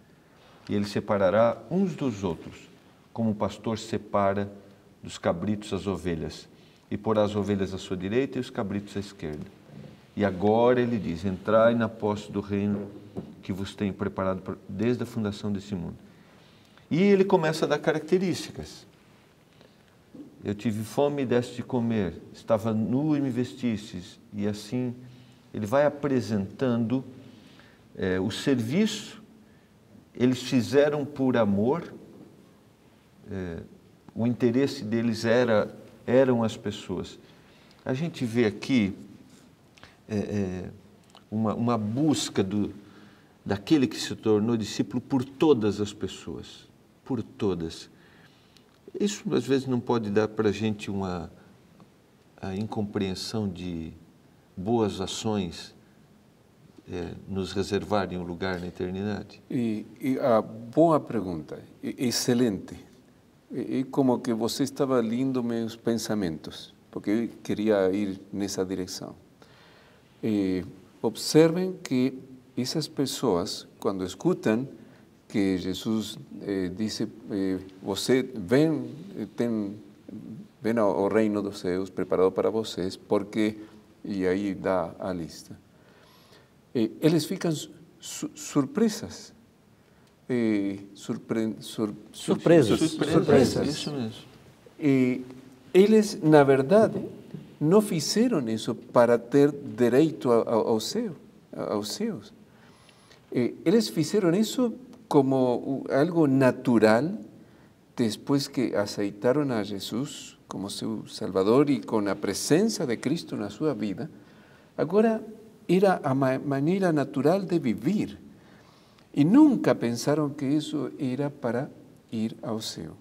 Speaker 2: E ele separará uns dos outros, como o pastor separa dos cabritos as ovelhas, e porá as ovelhas à sua direita e os cabritos à esquerda. E agora ele diz, entrai na posse do reino que vos tenho preparado desde a fundação desse mundo. E ele começa a dar características. Eu tive fome e deste de comer, estava nu e me vestistes. E assim, ele vai apresentando o serviço. Eles fizeram por amor, o interesse deles eram as pessoas. A gente vê aqui uma busca daquele que se tornou discípulo por todas as pessoas, por todas. Isso às vezes não pode dar para a gente a incompreensão de boas ações nos reservarem um lugar na eternidade?
Speaker 5: E a boa pergunta, excelente. É como que você estava lendo meus pensamentos, porque eu queria ir nessa direção. Observem que essas pessoas, quando escutam que Jesus disse, você vem ao reino dos céus preparado para vocês, porque, e aí dá a lista. Eles ficam surpresas.
Speaker 3: Surpresas.
Speaker 2: Isso mesmo.
Speaker 5: Eles, na verdade, não fizeram isso para ter direito aos céus. Eles fizeram isso como algo natural, depois que aceitaram a Jesus como seu Salvador e com a presença de Cristo na sua vida. Agora, era a maneira natural de viver. E nunca pensaram que isso era para ir ao céu.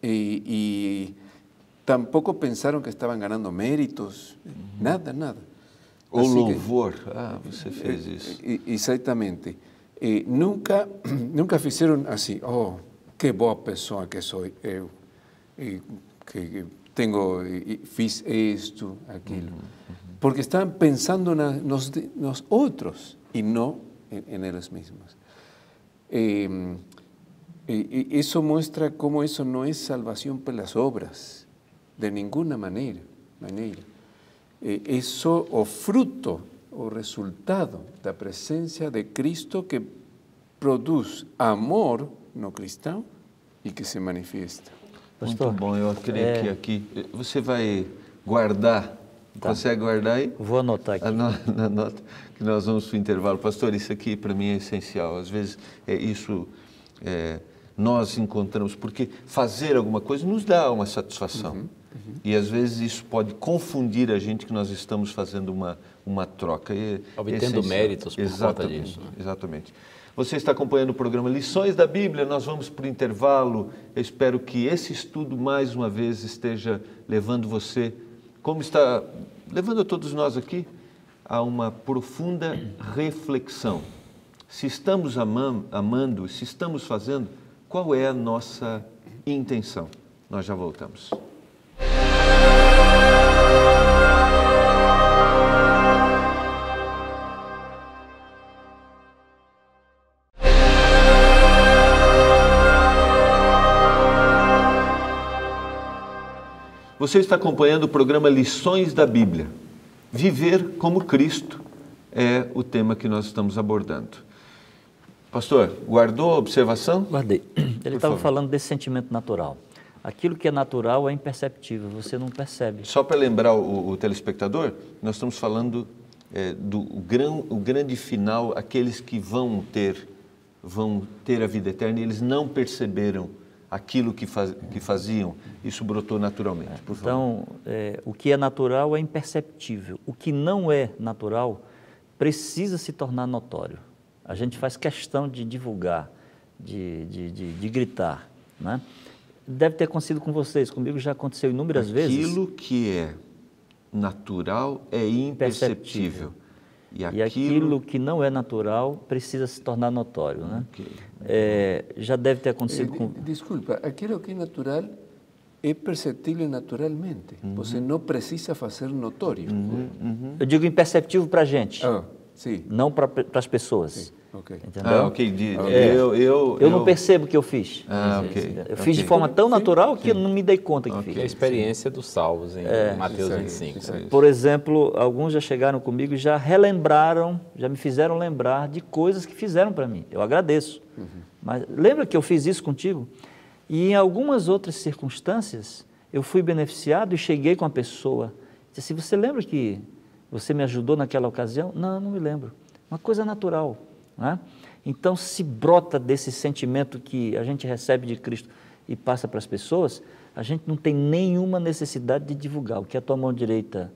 Speaker 5: E tampouco pensaram que estavam ganhando méritos, nada.
Speaker 2: Ou louvor, você fez isso.
Speaker 5: Exatamente. Nunca fizeram assim, que boa pessoa que sou eu. que fiz isto, aquilo. Porque están pensando nos otros y no en ellos mismos. Eso muestra cómo eso no es salvación por las obras, de ninguna manera. Eso o fruto o resultado da presença de Cristo que produz amor no cristão e que se manifesta.
Speaker 2: Pastor, muito bom, eu creio que aqui você vai guardar, consegue guardar aí?
Speaker 3: Vou anotar aqui.
Speaker 2: Anota que nós vamos para o intervalo. Pastor, isso aqui para mim é essencial, às vezes nós encontramos, porque fazer alguma coisa nos dá uma satisfação. E às vezes isso pode confundir a gente que nós estamos fazendo uma troca.
Speaker 4: Obtendo méritos por conta disso. Né?
Speaker 2: Exatamente. Você está acompanhando o programa Lições da Bíblia, nós vamos para o intervalo. Eu espero que esse estudo, mais uma vez, esteja levando você, como está levando a todos nós aqui, a uma profunda reflexão. Se estamos amando, se estamos fazendo, qual é a nossa intenção? Nós já voltamos. Você está acompanhando o programa Lições da Bíblia. Viver como Cristo é o tema que nós estamos abordando. Pastor, guardou a observação?
Speaker 3: Guardei. Ele estava falando desse sentimento natural. Aquilo que é natural é imperceptível, você não percebe.
Speaker 2: Só para lembrar o telespectador, nós estamos falando do grande final, aqueles que vão ter a vida eterna e eles não perceberam aquilo que faziam, isso brotou naturalmente. Por favor.
Speaker 3: Então, o que é natural é imperceptível. O que não é natural precisa se tornar notório. A gente faz questão de divulgar, de gritar, né? Deve ter acontecido com vocês, comigo já aconteceu inúmeras vezes.
Speaker 2: Aquilo que é natural é imperceptível.
Speaker 3: E aquilo que não é natural precisa se tornar notório, né? Okay. Já deve ter acontecido com...
Speaker 5: Desculpa, aquilo que é natural é perceptível naturalmente. Você não precisa fazer notório.
Speaker 3: Eu digo imperceptível para a gente,
Speaker 5: sim.
Speaker 3: Não para as pessoas.
Speaker 5: Sim. Okay.
Speaker 3: Entendeu?
Speaker 2: Eu
Speaker 3: não percebo que eu fiz. Eu fiz de forma tão natural que eu não me dei conta que fiz.
Speaker 4: É a experiência dos salvos em Mateus 25.
Speaker 3: Por exemplo, alguns já chegaram comigo e já relembraram, já me fizeram lembrar de coisas que fizeram para mim. Eu agradeço. Mas lembra que eu fiz isso contigo? E em algumas outras circunstâncias, eu fui beneficiado e cheguei com a pessoa. Disse assim, você lembra que você me ajudou naquela ocasião? Não me lembro. Uma coisa natural. Né? Então, se brota desse sentimento que a gente recebe de Cristo e passa para as pessoas, a gente não tem nenhuma necessidade de divulgar. O que a tua mão direita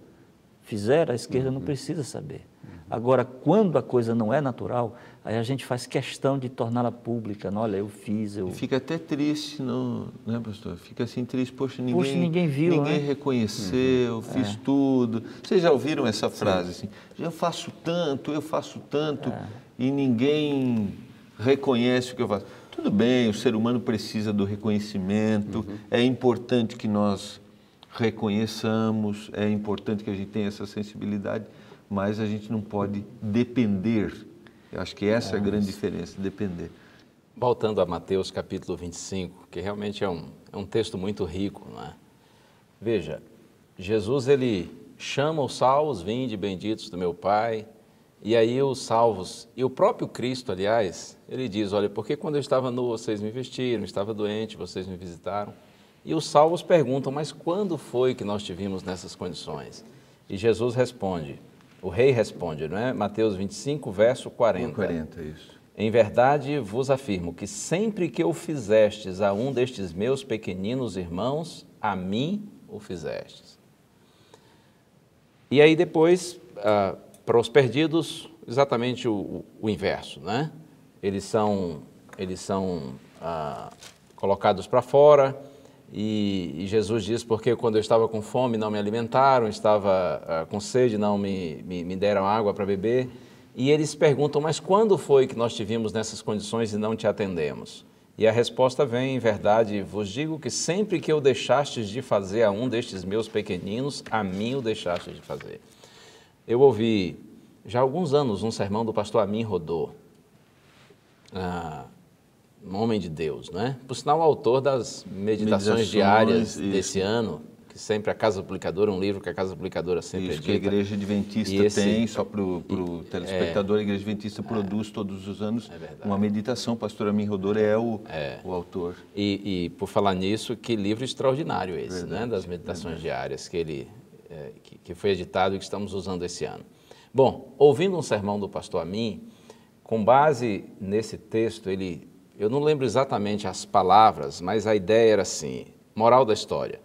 Speaker 3: fizer, a esquerda não precisa saber. Agora, quando a coisa não é natural, aí a gente faz questão de torná-la pública. Olha, eu fiz, eu...
Speaker 2: Fica até triste, não, né, pastor? Fica assim triste, poxa, ninguém
Speaker 3: viu,
Speaker 2: ninguém
Speaker 3: né?
Speaker 2: reconheceu, fiz tudo. Vocês já ouviram essa frase assim? Eu faço tanto, e ninguém reconhece o que eu faço. Tudo bem, o ser humano precisa do reconhecimento, é importante que nós reconheçamos, é importante que a gente tenha essa sensibilidade, mas a gente não pode depender. Eu acho que essa é a grande diferença, depender.
Speaker 4: Voltando a Mateus capítulo 25, que realmente é um texto muito rico, não é? Veja, Jesus ele chama os salvos, vinde benditos do meu Pai, e aí os salvos, e o próprio Cristo, aliás, ele diz, olha, porque quando eu estava nu, vocês me vestiram, estava doente, vocês me visitaram. E os salvos perguntam, mas quando foi que nós te vimos nessas condições? E Jesus responde, o rei responde, não é? Mateus 25, verso 40.
Speaker 2: 40, isso.
Speaker 4: Em verdade vos afirmo que sempre que o fizestes a um destes meus pequeninos irmãos, a mim o fizestes. E aí depois... para os perdidos, exatamente o inverso, né? Eles são colocados para fora e Jesus diz, porque quando eu estava com fome não me alimentaram, estava com sede não me deram água para beber. E eles perguntam, mas quando foi que nós te vimos nessas condições e não te atendemos? E a resposta vem: em verdade, vos digo que sempre que eu deixastes de fazer a um destes meus pequeninos, a mim o deixastes de fazer. Eu ouvi, já há alguns anos, um sermão do pastor Amin Rodô, um homem de Deus, né? Por sinal, o autor das meditações diárias desse ano, que sempre a Casa Publicadora, um livro que a Casa Publicadora sempre edita.
Speaker 2: Que a Igreja Adventista tem, só para o telespectador, a Igreja Adventista produz todos os anos uma meditação. O pastor Amin Rodô é o autor.
Speaker 4: E por falar nisso, que livro extraordinário esse, né? Das meditações diárias, que foi editado e que estamos usando esse ano. Bom, ouvindo um sermão do pastor Amin, com base nesse texto, eu não lembro exatamente as palavras, mas a ideia era assim: moral da história,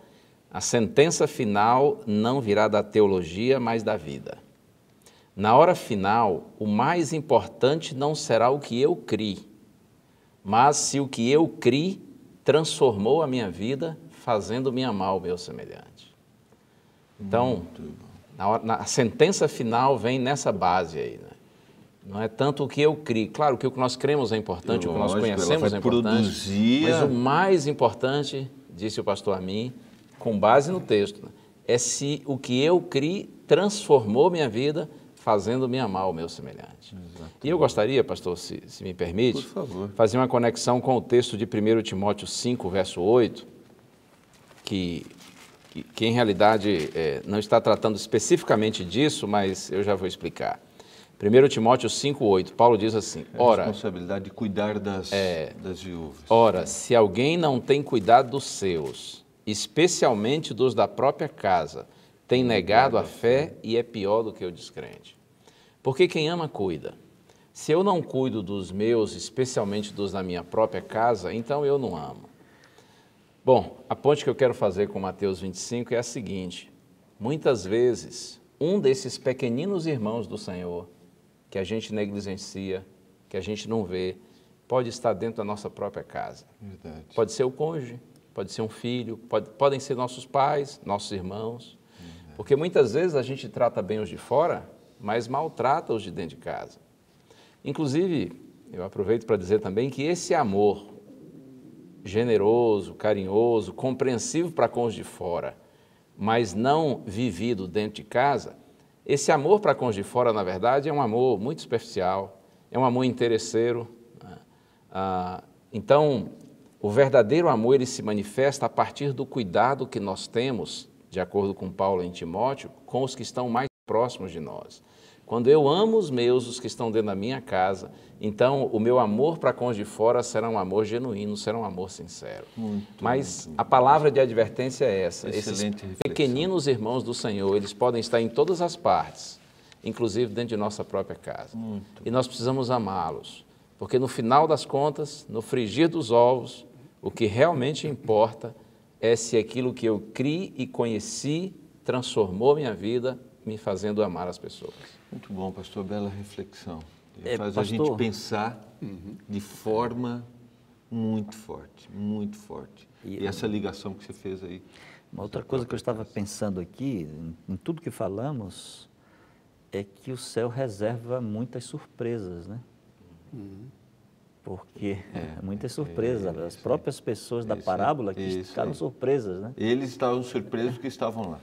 Speaker 4: a sentença final não virá da teologia, mas da vida. Na hora final, o mais importante não será o que eu criei, mas se o que eu criei transformou a minha vida, fazendo-me amar o meu semelhante. Então, a sentença final vem nessa base aí, né? Não é tanto o que eu criei. Claro que o que nós cremos é importante, o que nós conhecemos é importante, mas o mais importante, disse o pastor Amin, com base no texto, né, é se o que eu criei transformou minha vida, fazendo-me amar o meu semelhante. Exatamente. E eu gostaria, pastor, se me permite, fazer uma conexão com o texto de 1 Timóteo 5, verso 8, que em realidade não está tratando especificamente disso, mas eu já vou explicar. 1 Timóteo 5, 8, Paulo diz assim: ora,
Speaker 2: a responsabilidade de cuidar das viúvas.
Speaker 4: Ora, se alguém não tem cuidado dos seus, especialmente dos da própria casa, tem negado a fé e é pior do que o descrente. Porque quem ama, cuida. Se eu não cuido dos meus, especialmente dos da minha própria casa, então eu não amo. Bom, a ponte que eu quero fazer com Mateus 25 é a seguinte: muitas vezes, um desses pequeninos irmãos do Senhor, que a gente negligencia, que a gente não vê, pode estar dentro da nossa própria casa.
Speaker 2: Verdade.
Speaker 4: Pode ser o cônjuge, pode ser um filho, podem ser nossos pais, nossos irmãos. Verdade. Porque muitas vezes a gente trata bem os de fora, mas maltrata os de dentro de casa. Inclusive, eu aproveito para dizer também que esse amor generoso, carinhoso, compreensivo para com os de fora, mas não vivido dentro de casa, esse amor para com os de fora, na verdade, é um amor muito superficial, é um amor interesseiro. Então, o verdadeiro amor, ele se manifesta a partir do cuidado que nós temos, de acordo com Paulo em Timóteo, com os que estão mais próximos de nós. Quando eu amo os meus, os que estão dentro da minha casa, então o meu amor para com os de fora será um amor genuíno, será um amor sincero. Mas a palavra de advertência é essa: esses pequeninos irmãos do Senhor, eles podem estar em todas as partes, inclusive dentro de nossa própria casa. E nós precisamos amá-los, porque no final das contas, no frigir dos ovos, o que realmente importa é se aquilo que eu criei e conheci transformou minha vida, me fazendo amar as pessoas.
Speaker 2: Muito bom, pastor, bela reflexão. Faz a gente pensar de forma muito forte, muito forte. E essa ligação que você fez aí.
Speaker 3: Uma outra coisa que eu estava pensando aqui, em tudo que falamos, é que o céu reserva muitas surpresas, né? Porque muitas surpresas, as próprias pessoas da parábola que ficaram surpresas, né?
Speaker 2: Eles estavam surpresos que estavam lá.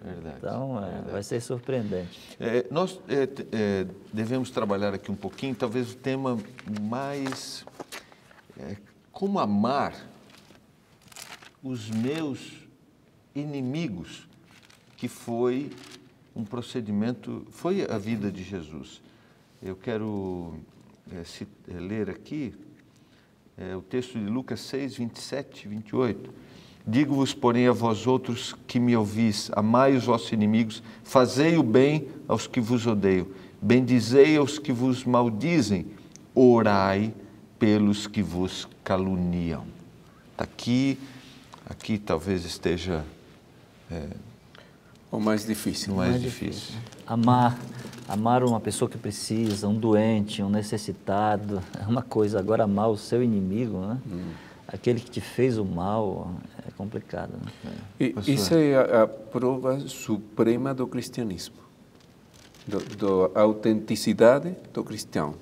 Speaker 3: Verdade. Então, vai ser surpreendente.
Speaker 2: Nós devemos trabalhar aqui um pouquinho, talvez o tema mais... como amar os meus inimigos, que foi um procedimento, foi a vida de Jesus. Eu quero ler aqui o texto de Lucas 6, 27 e 28. Digo-vos, porém, a vós outros que me ouvis, amai os vossos inimigos, fazei o bem aos que vos odeiam, bendizei aos que vos maldizem, orai pelos que vos caluniam. Aqui talvez esteja
Speaker 5: o mais difícil.
Speaker 2: O mais difícil.
Speaker 3: Amar uma pessoa que precisa, um doente, um necessitado, é uma coisa. Agora, amar o seu inimigo, né? Aquele que te fez o mal, é complicado. Né?
Speaker 5: Isso é a prova suprema do cristianismo, da autenticidade do cristão.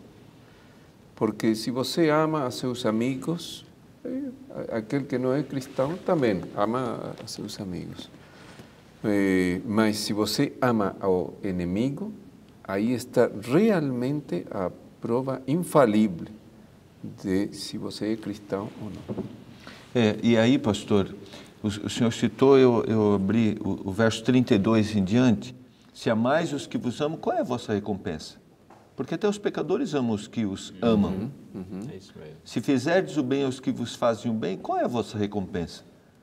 Speaker 5: Porque se você ama a seus amigos, Aquele que não é cristão também ama a seus amigos. Mas se você ama ao inimigo, aí está realmente a prova infalível de se você é cristão ou não.
Speaker 2: E aí, pastor, o senhor citou, eu abri o verso 32 em diante, se amais os que vos amam, qual é a vossa recompensa? Porque até os pecadores amam os que os amam.
Speaker 4: É isso mesmo.
Speaker 2: Se fizerdes o bem aos que vos fazem o bem, qual é a vossa recompensa?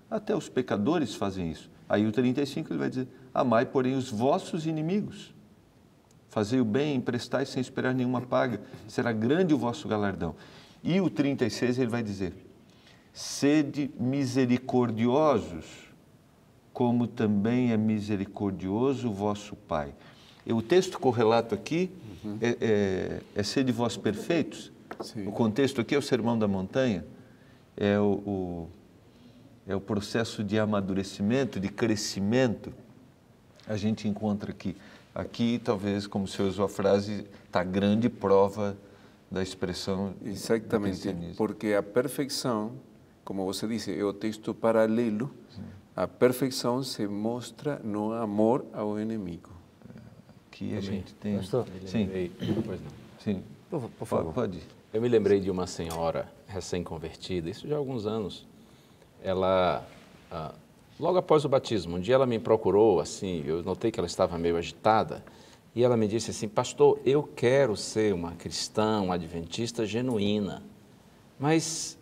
Speaker 2: Até os pecadores fazem isso. Aí o 35 ele vai dizer, amai, porém, os vossos inimigos. Fazei o bem, emprestai sem esperar nenhuma paga, será grande o vosso galardão. E o 36 ele vai dizer, sede misericordiosos, como também é misericordioso o vosso Pai. E o texto correlato aqui é sede vós perfeitos.
Speaker 5: Sim.
Speaker 2: O contexto aqui é o Sermão da Montanha, é o processo de amadurecimento, de crescimento. A gente encontra aqui. Aqui, talvez, como você usou a frase, está a grande prova da expressão.
Speaker 5: Exatamente, porque a perfeição, como você disse, é o texto paralelo. A perfeição se mostra no amor ao inimigo.
Speaker 2: Aqui a gente tem...
Speaker 3: Pastor?
Speaker 2: Sim,
Speaker 4: Pois não.
Speaker 2: sim.
Speaker 3: Por favor.
Speaker 2: Pode ir.
Speaker 4: Eu me lembrei de uma senhora recém-convertida, isso já há alguns anos. Ela, logo após o batismo, um dia ela me procurou, assim, eu notei que ela estava meio agitada, e ela me disse assim, pastor, eu quero ser uma cristã, uma adventista genuína, mas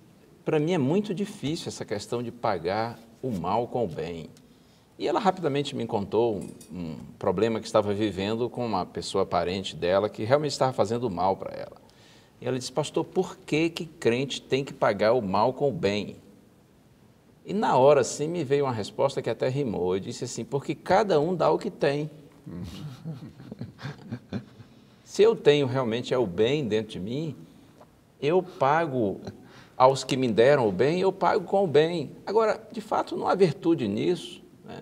Speaker 4: para mim é muito difícil essa questão de pagar o mal com o bem. E ela rapidamente me contou um problema que estava vivendo com uma pessoa parente dela que realmente estava fazendo mal para ela. E ela disse, pastor, por que crente tem que pagar o mal com o bem? E na hora, assim, me veio uma resposta que até rimou. Eu disse assim, porque cada um dá o que tem. Se eu tenho realmente o bem dentro de mim, eu pago aos que me deram o bem, eu pago com o bem. Agora, de fato, não há virtude nisso, né?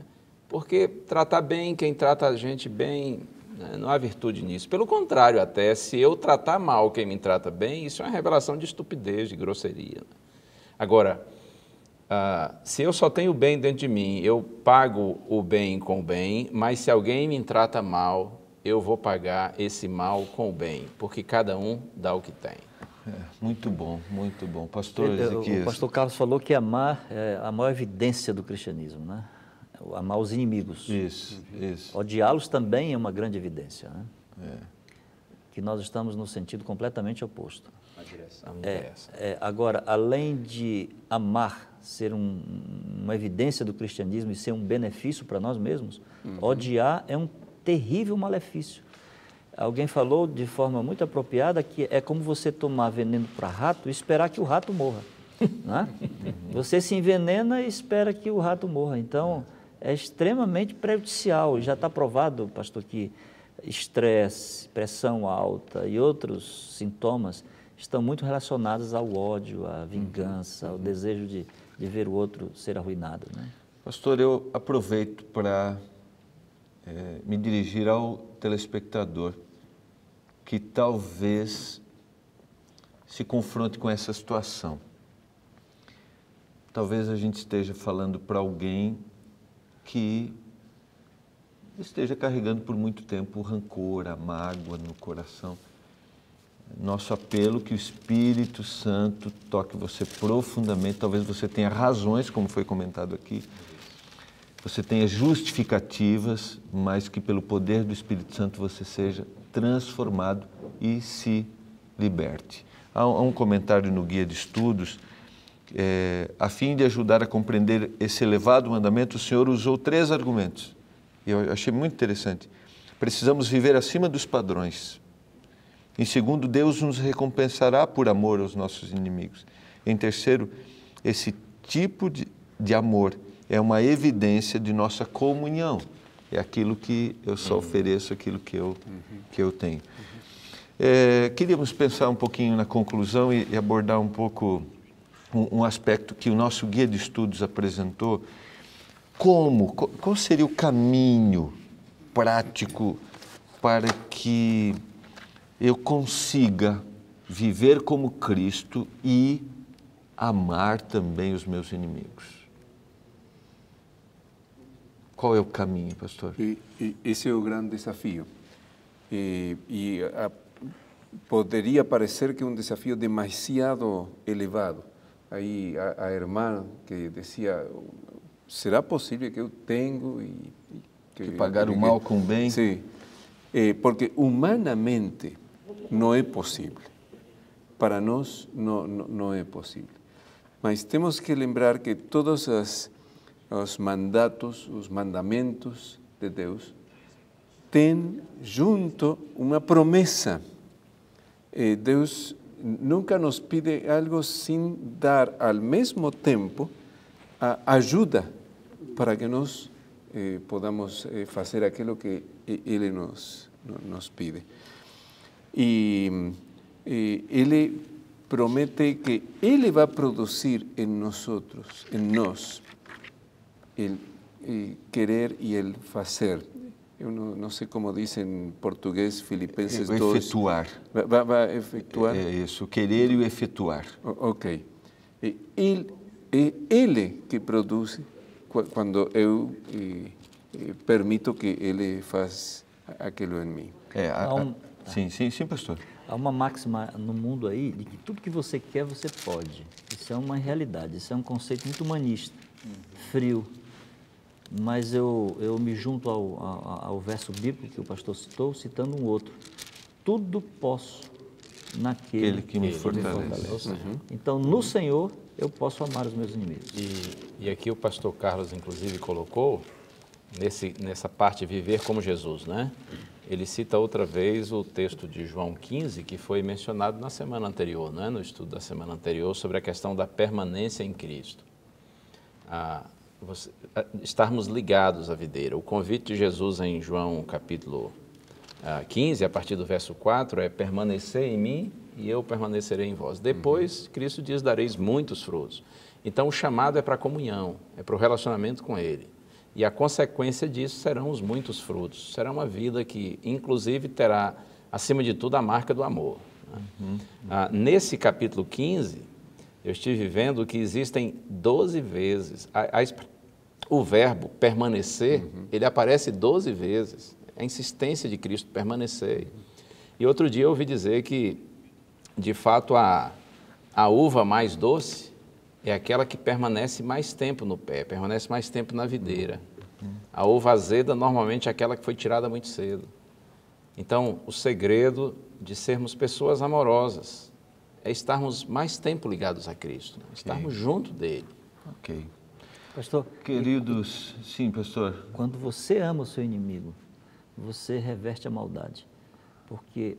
Speaker 4: Porque tratar bem quem trata a gente bem, né? Não há virtude nisso. Pelo contrário, até, se eu tratar mal quem me trata bem, isso é uma revelação de estupidez, de grosseria. Agora, se eu só tenho o bem dentro de mim, eu pago o bem com o bem, mas se alguém me trata mal, eu vou pagar esse mal com o bem, porque cada um dá o que tem.
Speaker 2: Muito bom, muito bom. Pastor Ezequias.
Speaker 3: O pastor Carlos falou que amar é a maior evidência do cristianismo, né? Amar os inimigos.
Speaker 2: Isso.
Speaker 3: Odiá-los também é uma grande evidência, né? Que nós estamos no sentido completamente oposto.
Speaker 4: A direção inversa.
Speaker 3: Agora, além de amar ser uma evidência do cristianismo e ser um benefício para nós mesmos, odiar é um terrível malefício. Alguém falou de forma muito apropriada que é como você tomar veneno para rato e esperar que o rato morra. Né? Você se envenena e espera que o rato morra. Então, é extremamente prejudicial. Já está provado, pastor, que estresse, pressão alta e outros sintomas estão muito relacionados ao ódio, à vingança, ao desejo de ver o outro ser arruinado. Né?
Speaker 2: Pastor, eu aproveito para me dirigir ao telespectador que talvez se confronte com essa situação. Talvez a gente esteja falando para alguém que esteja carregando por muito tempo o rancor, a mágoa no coração. Nosso apelo que o Espírito Santo toque você profundamente. Talvez você tenha razões, como foi comentado aqui, você tenha justificativas, mas que pelo poder do Espírito Santo você seja transformado e se liberte. Há um comentário no Guia de Estudos, a fim de ajudar a compreender esse elevado mandamento, o Senhor usou 3 argumentos. E eu achei muito interessante. Precisamos viver acima dos padrões. Em segundo, Deus nos recompensará por amor aos nossos inimigos. Em terceiro, esse tipo de amor é uma evidência de nossa comunhão. É aquilo que eu só ofereço, aquilo que eu tenho. Queríamos pensar um pouquinho na conclusão e abordar um pouco um aspecto que o nosso guia de estudos apresentou. Qual seria o caminho prático para que eu consiga viver como Cristo e amar também os meus inimigos. Qual é o caminho, pastor?
Speaker 5: Esse é o grande desafio. Poderia parecer que é um desafio demasiado elevado. Aí a irmã que dizia, será possível que eu tenho
Speaker 2: que pagar o mal com o bem?
Speaker 5: Sim, porque humanamente não é possível. Para nós não é possível. Mas temos que lembrar que todos os mandatos, os mandamentos de Deus têm junto uma promessa. Deus nunca nos pide algo sem dar ao mesmo tempo a ajuda para que nós podamos fazer aquilo que Ele nos pide. E Ele promete que Ele vai produzir em nós, el querer e el fazer. Eu não sei como diz em português, Filipenses 2.
Speaker 2: Efetuar.
Speaker 5: Vai efetuar?
Speaker 2: É isso, o querer e o efetuar.
Speaker 5: Ok. Ele que produz quando eu permito que Ele faça aquilo em mim.
Speaker 2: Sim, pastor.
Speaker 3: Há uma máxima no mundo aí de que tudo que você quer, você pode. Isso é uma realidade, isso é um conceito muito humanista, frio. Mas eu me junto ao verso bíblico que o pastor citou, citando um outro. Tudo posso naquele que me fortalece. Então, no Senhor, eu posso amar os meus inimigos.
Speaker 4: E aqui o pastor Carlos, inclusive, colocou, nessa parte, viver como Jesus, né? Ele cita outra vez o texto de João 15, que foi mencionado na semana anterior, né? No estudo da semana anterior, sobre a questão da permanência em Cristo. Estarmos ligados à videira. O convite de Jesus em João capítulo 15, a partir do verso 4, é permanecer em mim e eu permanecerei em vós. Depois, Cristo diz, dareis muitos frutos. Então, o chamado é para a comunhão, é para o relacionamento com Ele. E a consequência disso serão os muitos frutos. Será uma vida que, inclusive, terá, acima de tudo, a marca do amor. Nesse capítulo 15, eu estive vendo que existem 12 vezes. O verbo permanecer, ele aparece 12 vezes. A insistência de Cristo permanecer. E outro dia eu ouvi dizer que, de fato, a uva mais doce é aquela que permanece mais tempo no pé, permanece mais tempo na videira. A uva azeda, normalmente, é aquela que foi tirada muito cedo. Então, o segredo de sermos pessoas amorosas é estarmos mais tempo ligados a Cristo, né? Estarmos junto dele.
Speaker 2: Ok.
Speaker 3: Pastor,
Speaker 2: Queridos, sim, pastor.
Speaker 3: quando você ama o seu inimigo, você reverte a maldade. Porque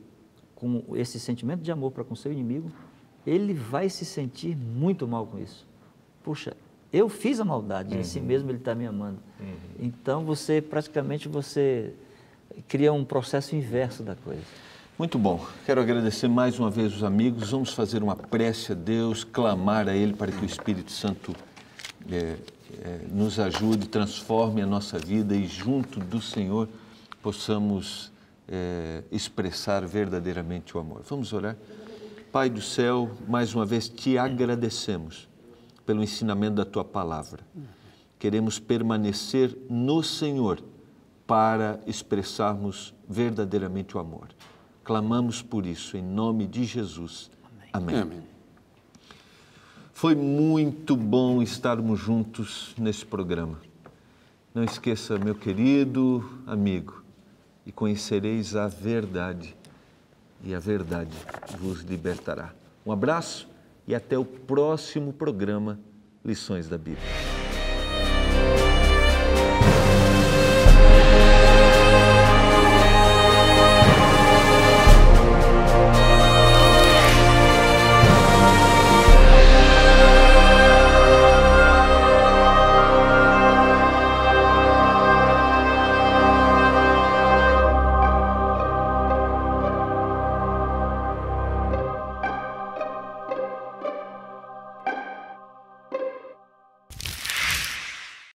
Speaker 3: com esse sentimento de amor para com o seu inimigo, ele vai se sentir muito mal com isso. Puxa, eu fiz a maldade, em si mesmo ele está me amando. Então, praticamente você cria um processo inverso da coisa.
Speaker 2: Muito bom. Quero agradecer mais uma vez os amigos. Vamos fazer uma prece a Deus, clamar a Ele para que o Espírito Santo nos ajude, transforme a nossa vida e junto do Senhor possamos expressar verdadeiramente o amor. Vamos orar? Pai do céu, mais uma vez te agradecemos pelo ensinamento da Tua Palavra. Queremos permanecer no Senhor para expressarmos verdadeiramente o amor. Clamamos por isso, em nome de Jesus. Amém. Amém. Foi muito bom estarmos juntos nesse programa. Não esqueça, meu querido amigo, e conhecereis a verdade, e a verdade vos libertará. Um abraço e até o próximo programa Lições da Bíblia.